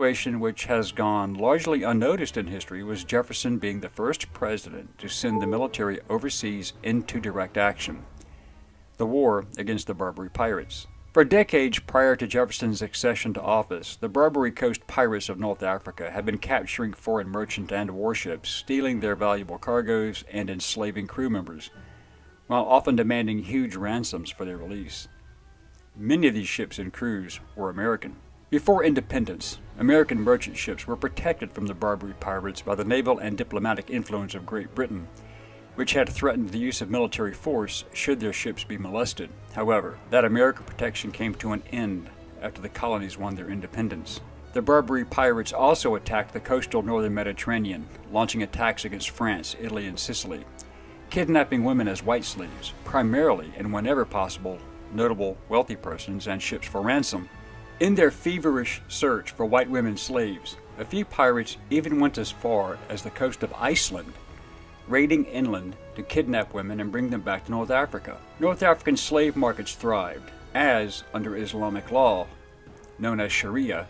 situation which has gone largely unnoticed in history was Jefferson being the first president to send the military overseas into direct action, the war against the Barbary pirates. For decades prior to Jefferson's accession to office, the Barbary Coast pirates of North Africa had been capturing foreign merchant and warships, stealing their valuable cargoes, and enslaving crew members, while often demanding huge ransoms for their release. Many of these ships and crews were American. Before independence, American merchant ships were protected from the Barbary pirates by the naval and diplomatic influence of Great Britain, which had threatened the use of military force should their ships be molested. However, that American protection came to an end after the colonies won their independence. The Barbary pirates also attacked the coastal northern Mediterranean, launching attacks against France, Italy, and Sicily, kidnapping women as white slaves, primarily and whenever possible, notable wealthy persons and ships for ransom. In their feverish search for white women slaves, a few pirates even went as far as the coast of Iceland, raiding inland to kidnap women and bring them back to North Africa. North African slave markets thrived, as, under Islamic law, known as Sharia,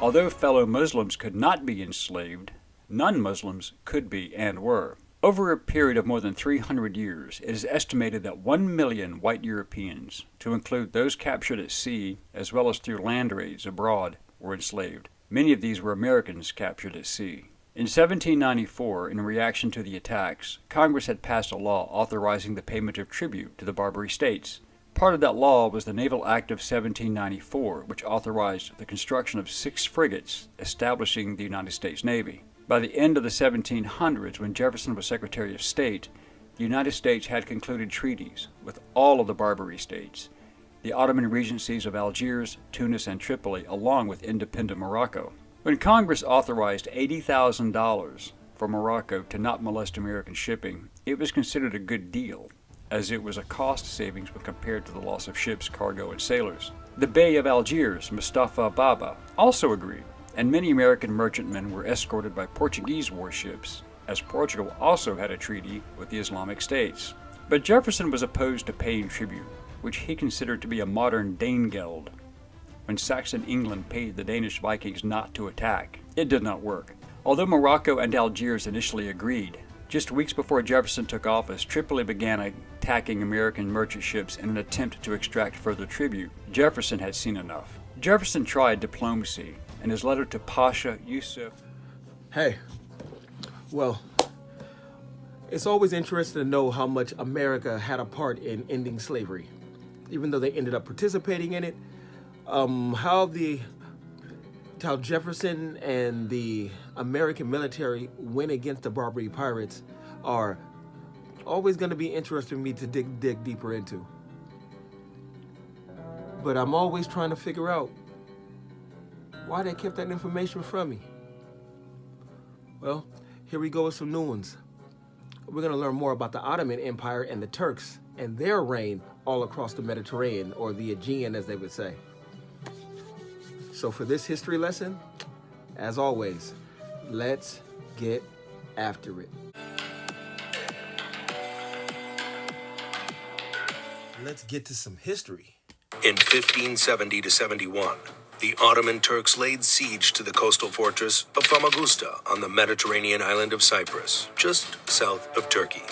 although fellow Muslims could not be enslaved, non-Muslims could be and were. Over a period of more than 300 years, it is estimated that 1 million white Europeans, to include those captured at sea as well as through land raids abroad, were enslaved. Many of these were Americans captured at sea. In 1794, in reaction to the attacks, Congress had passed a law authorizing the payment of tribute to the Barbary states. Part of that law was the Naval Act of 1794, which authorized the construction of 6 frigates, establishing the United States Navy. By the end of the 1700s, when Jefferson was Secretary of State, the United States had concluded treaties with all of the Barbary states, the Ottoman regencies of Algiers, Tunis, and Tripoli, along with independent Morocco. When Congress authorized $80,000 for Morocco to not molest American shipping, it was considered a good deal, as it was a cost savings when compared to the loss of ships, cargo, and sailors. The Bey of Algiers, Mustafa Baba, also agreed, and many American merchantmen were escorted by Portuguese warships, as Portugal also had a treaty with the Islamic states. But Jefferson was opposed to paying tribute, which he considered to be a modern Danegeld. When Saxon England paid the Danish Vikings not to attack, it did not work. Although Morocco and Algiers initially agreed, just weeks before Jefferson took office, Tripoli began attacking American merchant ships in an attempt to extract further tribute. Jefferson had seen enough. Jefferson tried diplomacy. In his letter to Pasha Yusuf, Hey, well, it's always interesting to know how much America had a part in ending slavery, even though they ended up participating in it. How Jefferson and the American military went against the Barbary pirates are always going to be interesting to me to dig deeper into. But I'm always trying to figure out why they kept that information from me. Well, here we go with some new ones. We're going to learn more about the Ottoman Empire and the Turks and their reign all across the Mediterranean, or the Aegean as they would say. So for this history lesson, as always, let's get after it. Let's get to some history. In 1570 to 71, the Ottoman Turks laid siege to the coastal fortress of Famagusta on the Mediterranean island of Cyprus, just south of Turkey.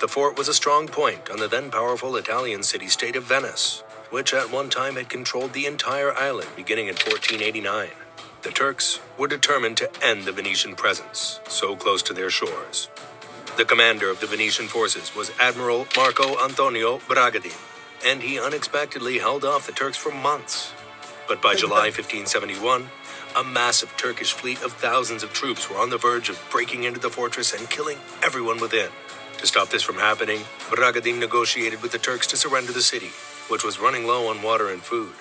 The fort was a strong point on the then powerful Italian city-state of Venice, which at one time had controlled the entire island beginning in 1489. The Turks were determined to end the Venetian presence so close to their shores. The commander of the Venetian forces was Admiral Marco Antonio Bragadin, and he unexpectedly held off the Turks for months. But by July 1571, a massive Turkish fleet of thousands of troops were on the verge of breaking into the fortress and killing everyone within. To stop this from happening, Bragadin negotiated with the Turks to surrender the city, which was running low on water and food.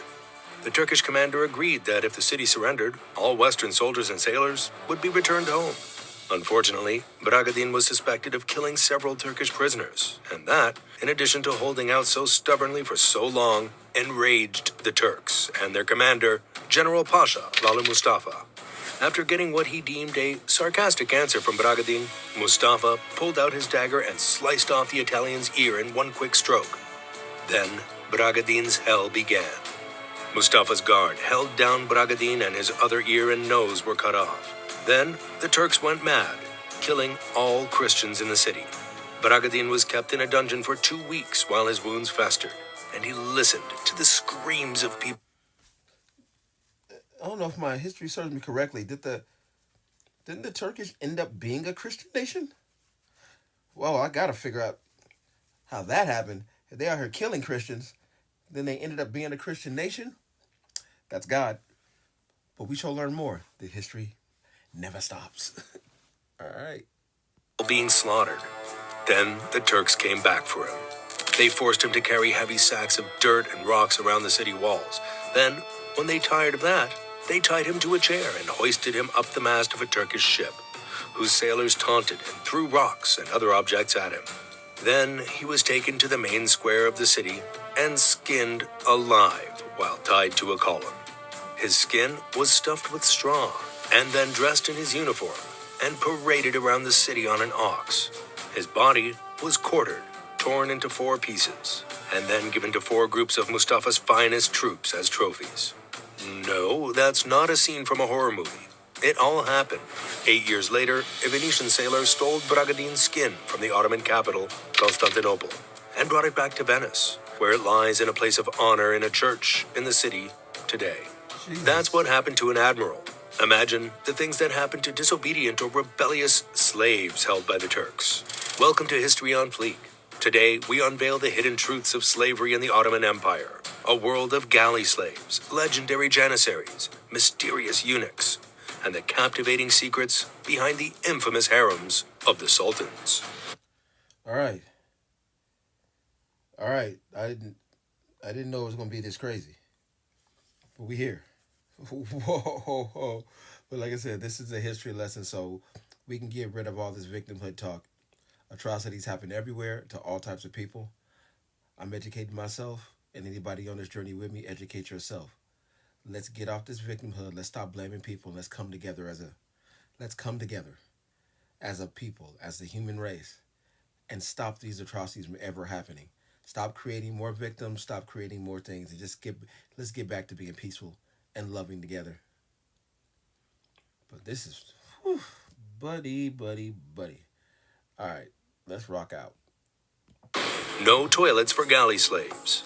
The Turkish commander agreed that if the city surrendered, all Western soldiers and sailors would be returned home. Unfortunately, Bragadin was suspected of killing several Turkish prisoners, and that, in addition to holding out so stubbornly for so long, enraged the Turks and their commander, General Pasha Lala Mustafa. After getting what he deemed a sarcastic answer from Bragadin, Mustafa pulled out his dagger and sliced off the Italian's ear in one quick stroke. Then, Bragadin's hell began. Mustafa's guard held down Bragadin and his other ear and nose were cut off. Then the Turks went mad, killing all Christians in the city. Bragadin was kept in a dungeon for 2 weeks while his wounds festered, and he listened to the screams of people. I don't know if my history serves me correctly. Didn't the Turkish end up being a Christian nation? Well, I gotta figure out how that happened. If they out here killing Christians, then they ended up being a Christian nation. That's God. But we shall learn more. The history never stops. All right. Being slaughtered. Then the Turks came back for him. They forced him to carry heavy sacks of dirt and rocks around the city walls. Then, when they tired of that, they tied him to a chair and hoisted him up the mast of a Turkish ship, whose sailors taunted and threw rocks and other objects at him. Then he was taken to the main square of the city and skinned alive while tied to a column. His skin was stuffed with straw and then dressed in his uniform and paraded around the city on an ox. His body was quartered, torn into 4 pieces, and then given to 4 groups of Mustafa's finest troops as trophies. No, that's not a scene from a horror movie. It all happened. 8 years later, a Venetian sailor stole Bragadin's skin from the Ottoman capital, Constantinople, and brought it back to Venice, where it lies in a place of honor in a church in the city today. Jesus. That's what happened to an admiral. Imagine the things that happened to disobedient or rebellious slaves held by the Turks. Welcome to History on Fleek. Today, we unveil the hidden truths of slavery in the Ottoman Empire, a world of galley slaves, legendary janissaries, mysterious eunuchs, and the captivating secrets behind the infamous harems of the sultans. All right. I didn't know it was gonna be this crazy, but we here. Whoa. But like I said, this is a history lesson, so we can get rid of all this victimhood talk. Atrocities happen everywhere to all types of people. I'm educating myself, and anybody on this journey with me, educate yourself. Let's get off this victimhood. Let's stop blaming people. Let's come together as a people, as the human race, and stop these atrocities from ever happening. Stop creating more victims. Stop creating more things, and let's get back to being peaceful and loving together. But this is, buddy. All right, let's rock out. No toilets for galley slaves.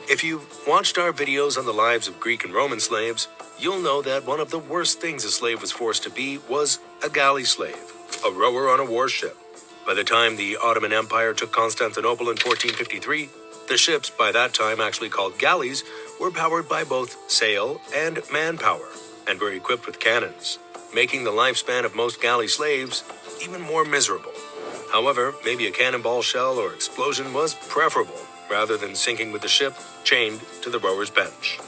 If you've watched our videos on the lives of Greek and Roman slaves, you'll know that one of the worst things a slave was forced to be was a galley slave, a rower on a warship. By the time the Ottoman Empire took Constantinople in 1453, the ships, by that time actually called galleys, were powered by both sail and manpower, and were equipped with cannons, making the lifespan of most galley slaves even more miserable. However, maybe a cannonball shell or explosion was preferable, rather than sinking with the ship chained to the rower's bench.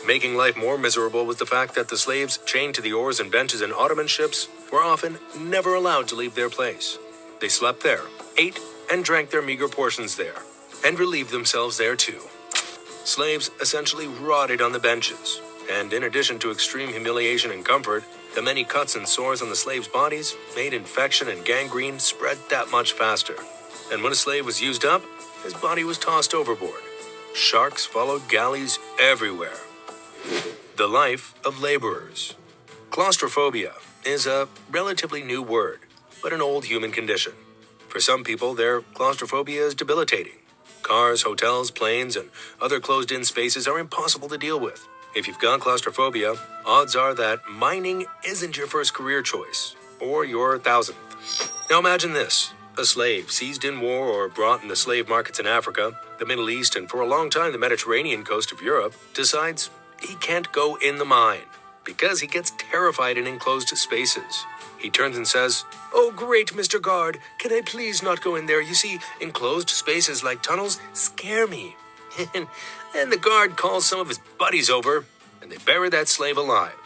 Making life more miserable was the fact that the slaves chained to the oars and benches in Ottoman ships were often never allowed to leave their place. They slept there, ate and drank their meager portions there, and relieved themselves there too. Slaves essentially rotted on the benches, and in addition to extreme humiliation and comfort, the many cuts and sores on the slaves' bodies made infection and gangrene spread that much faster. And when a slave was used up, his body was tossed overboard. Sharks followed galleys everywhere. The life of laborers. Claustrophobia is a relatively new word, but an old human condition. For some people, their claustrophobia is debilitating. Cars, hotels, planes, and other closed-in spaces are impossible to deal with. If you've got claustrophobia, odds are that mining isn't your first career choice, or your 1000th. Now imagine this. A slave seized in war or brought in the slave markets in Africa, the Middle East, and for a long time the Mediterranean coast of Europe, decides he can't go in the mine because he gets terrified in enclosed spaces. He turns and says, "Oh, great, Mr. Guard, can I please not go in there? You see, enclosed spaces like tunnels scare me." And the guard calls some of his buddies over, and they bury that slave alive.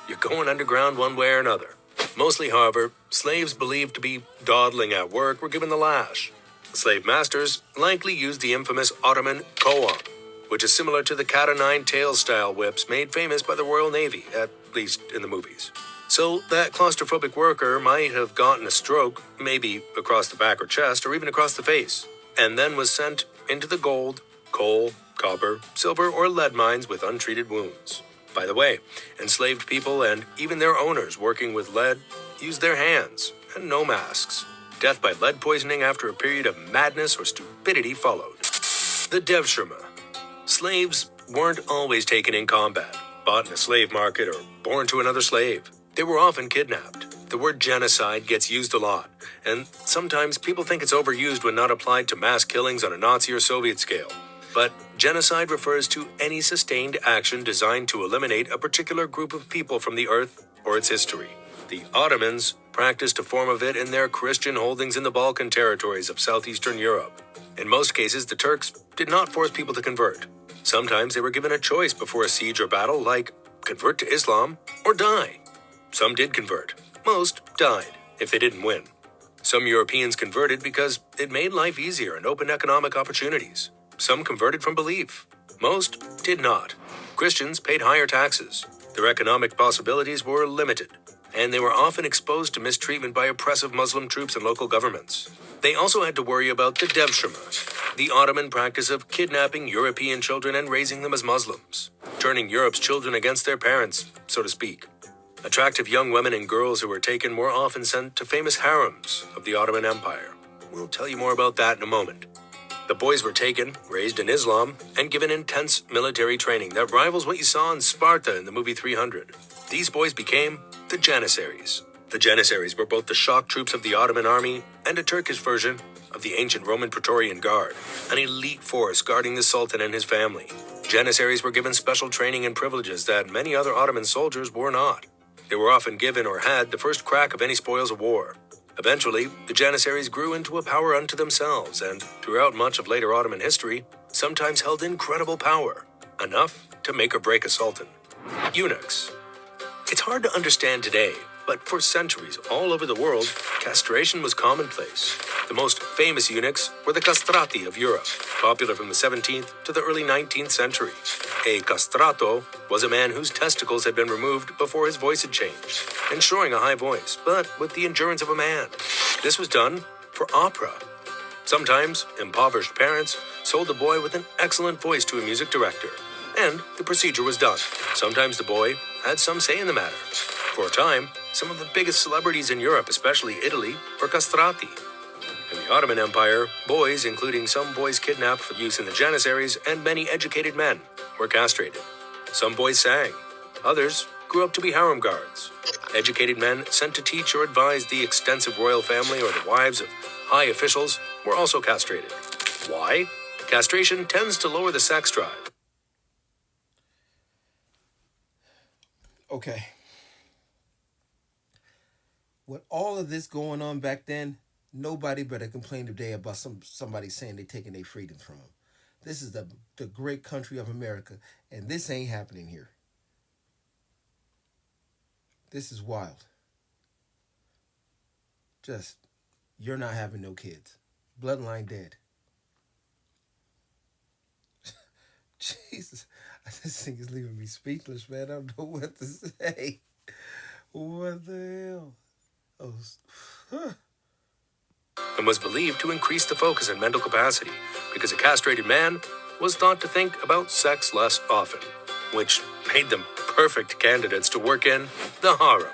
You're going underground one way or another. Mostly, however, slaves believed to be dawdling at work were given the lash. Slave masters likely used the infamous Ottoman koan, which is similar to the cat-o'-nine-tails style whips made famous by the Royal Navy, at least in the movies. So that claustrophobic worker might have gotten a stroke, maybe across the back or chest, or even across the face, and then was sent into the gold, coal, copper, silver, or lead mines with untreated wounds. By the way, enslaved people and even their owners working with lead used their hands and no masks. Death by lead poisoning after a period of madness or stupidity followed. The Devshirme. Slaves weren't always taken in combat, bought in a slave market, or born to another slave. They were often kidnapped. The word genocide gets used a lot, and sometimes people think it's overused when not applied to mass killings on a Nazi or Soviet scale. But genocide refers to any sustained action designed to eliminate a particular group of people from the earth or its history. The Ottomans practiced a form of it in their Christian holdings in the Balkan territories of southeastern Europe. In most cases, the Turks did not force people to convert. Sometimes they were given a choice before a siege or battle, like convert to Islam or die. Some did convert. Most died if they didn't win. Some Europeans converted because it made life easier and opened economic opportunities. Some converted from belief. Most did not. Christians paid higher taxes. Their economic possibilities were limited, and they were often exposed to mistreatment by oppressive Muslim troops and local governments. They also had to worry about the Devshirme, the Ottoman practice of kidnapping European children and raising them as Muslims, turning Europe's children against their parents, so to speak. Attractive young women and girls who were taken were often sent to famous harems of the Ottoman Empire. We'll tell you more about that in a moment. The boys were taken, raised in Islam, and given intense military training that rivals what you saw in Sparta in the movie 300. These boys became the Janissaries. The Janissaries were both the shock troops of the Ottoman army and a Turkish version of the ancient Roman Praetorian Guard, an elite force guarding the Sultan and his family. Janissaries were given special training and privileges that many other Ottoman soldiers were not. They were often given or had the first crack of any spoils of war. Eventually, the Janissaries grew into a power unto themselves and, throughout much of later Ottoman history, sometimes held incredible power, enough to make or break a sultan. Eunuchs. It's hard to understand today, but for centuries all over the world, castration was commonplace. The most famous eunuchs were the castrati of Europe, popular from the 17th to the early 19th century. A castrato was a man whose testicles had been removed before his voice had changed, ensuring a high voice, but with the endurance of a man. This was done for opera. Sometimes, impoverished parents sold the boy with an excellent voice to a music director, and the procedure was done. Sometimes the boy had some say in the matter. For a time, some of the biggest celebrities in Europe, especially Italy, were castrati. In the Ottoman Empire, boys, including some boys kidnapped for use in the Janissaries, and many educated men, were castrated. Some boys sang. Others grew up to be harem guards. Educated men sent to teach or advise the extensive royal family or the wives of high officials were also castrated. Why? Castration tends to lower the sex drive. Okay. With all of this going on back then, nobody better complain today about somebody saying they're taking their freedoms from them. This is the great country of America, and this ain't happening here. This is wild. Just, you're not having no kids. Bloodline dead. Jesus, this thing is leaving me speechless, man. I don't know what to say. What the hell? And was believed to increase the focus and mental capacity because a castrated man was thought to think about sex less often, which made them perfect candidates to work in the harem.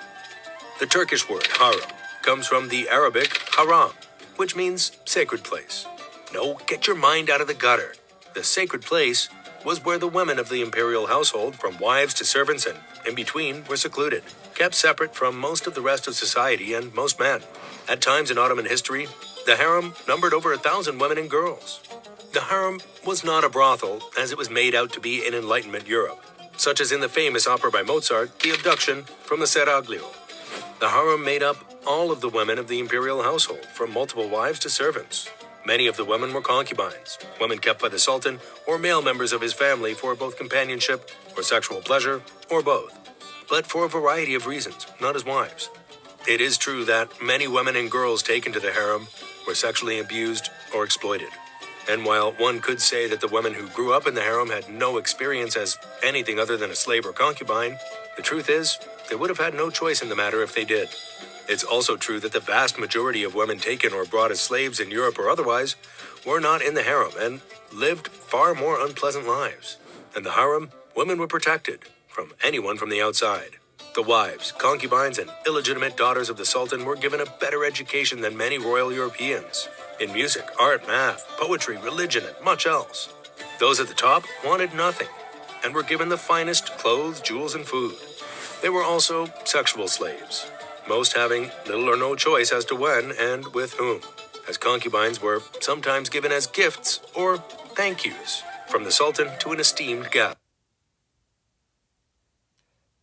The Turkish word harem comes from the Arabic haram, which means sacred place. No, get your mind out of the gutter. The sacred place was where the women of the imperial household, from wives to servants and in between, were secluded, kept separate from most of the rest of society and most men. At times in Ottoman history, the harem numbered over 1,000 women and girls. The harem was not a brothel, as it was made out to be in Enlightenment Europe, such as in the famous opera by Mozart, The Abduction from the Seraglio. The harem made up all of the women of the imperial household, from multiple wives to servants. Many of the women were concubines, women kept by the Sultan or male members of his family for both companionship or sexual pleasure, or both, but for a variety of reasons, not as wives. It is true that many women and girls taken to the harem were sexually abused or exploited. And while one could say that the women who grew up in the harem had no experience as anything other than a slave or concubine, The truth is, they would have had no choice in the matter if they did. It's also true that the vast majority of women taken or brought as slaves in Europe or otherwise were not in the harem and lived far more unpleasant lives. In the harem, women were protected from anyone from the outside. The wives, concubines, and illegitimate daughters of the Sultan were given a better education than many royal Europeans in music, art, math, poetry, religion, and much else. Those at the top wanted nothing and were given the finest clothes, jewels, and food. They were also sexual slaves, most having little or no choice as to when and with whom, as concubines were sometimes given as gifts or thank yous from the Sultan to an esteemed guest.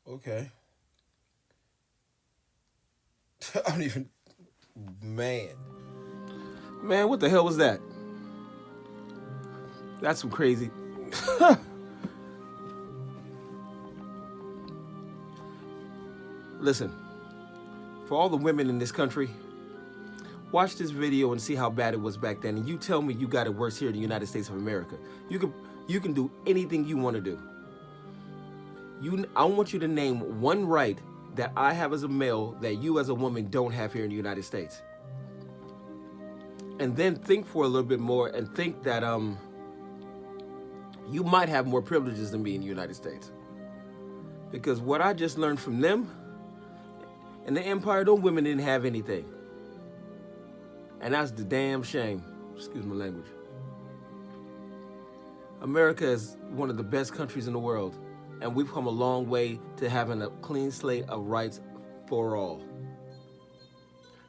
Okay. I don't even... Man, what the hell was that? That's some crazy... Listen, for all the women in this country, watch this video and see how bad it was back then, and you tell me you got it worse here in the United States of America. You can do anything you want to do. I want you to name one right that I have as a male that you as a woman don't have here in the United States. And then think for a little bit more and think that you might have more privileges than me in the United States. Because what I just learned from them, in the empire, those women didn't have anything. And that's the damn shame. Excuse my language. America is one of the best countries in the world, and we've come a long way to having a clean slate of rights for all.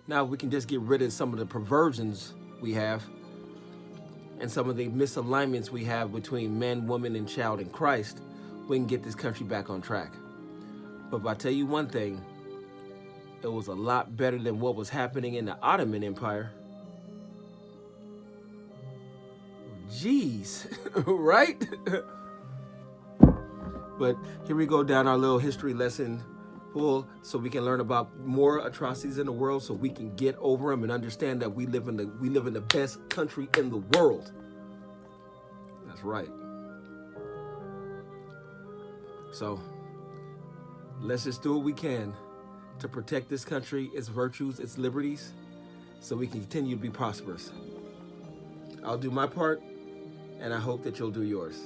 Now, if we can just get rid of some of the perversions we have and some of the misalignments we have between man, woman, and child in Christ, we can get this country back on track. But if I tell you one thing, it was a lot better than what was happening in the Ottoman Empire. Jeez, right? But here we go down our little history lesson full so we can learn about more atrocities in the world so we can get over them and understand that we live in the best country in the world. That's right. So let's just do what we can to protect this country, its virtues, its liberties, so we can continue to be prosperous. I'll do my part, and I hope that you'll do yours.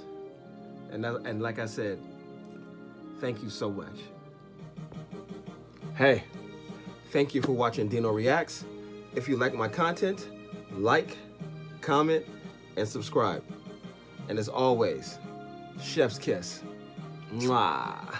And like I said, thank you so much. Hey, thank you for watching Dino Reacts. If you like my content, like, comment, and subscribe. And as always, chef's kiss. Mwah.